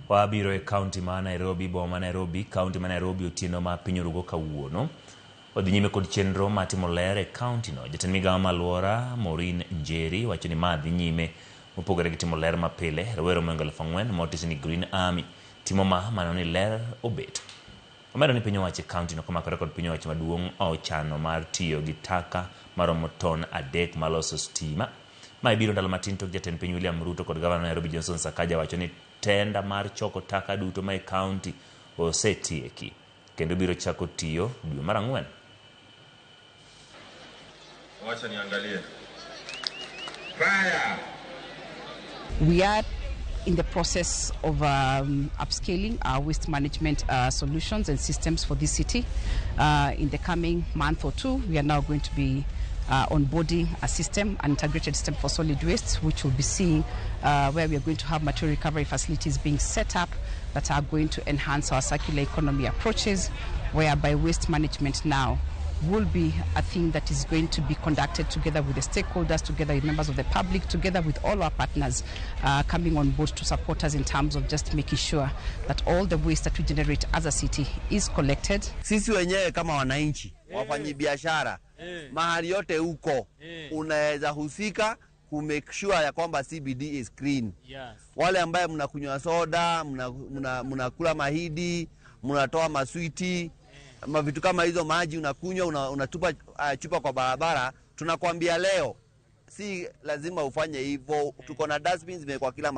Wabiro e kaonti ma Nairobi, boma Nairobi, kaonti ma Nairobi otieno ma piny orugo kawuono. Odhi nyime kod chenro matimo ler e kaonti no. Jatend migawo ma Alwora Maureen Njeri wacho ni ma dhi nyime mopogore gi timo ler mapile. Rawere moingo 4,000 motis ni Green Army timo mano ni ler obet. Omedo ni piny owacho kaonti no komakore kod piny owacho maduong' ochano mar tiyo gi taka maromo ton 3 maloso stima. Ma ibiro ndalo matin tok jatend piny William Ruto kod gavana Nairobi Johnson Sakaja wacho ni tenda mar choko taka duto ma e kaonti osetieki kendo biro chako tiyo dwe mar 4. Wacha niangalie. Fire. We are in the process of upscaling our waste management solutions and systems for this city. In the coming month or two, we are now going to be onboarding a system, an integrated system for solid waste, which will be seeing where we are going to have material recovery facilities being set up that are going to enhance our circular economy approaches, whereby waste management now will be a thing that is going to be conducted together with the stakeholders, together with members of the public, together with all our partners coming on board to support us in terms of just making sure that all the waste that we generate as a city is collected. Sisi wenyewe kama wananchi, wafanyi biashara, mahali yote huko, unaweza husika ku make sure ya kwamba CBD is clean. Yes. Wale ambaye mnakunywa soda, mnakula mahidi, mnatoa maswiti, vitu kama hizo maji unakunywa, unatupa chupa kwa barabara, tunakwambia leo si lazima ufanye hivyo. Tuko na dustbins zimekuwa kila mahali.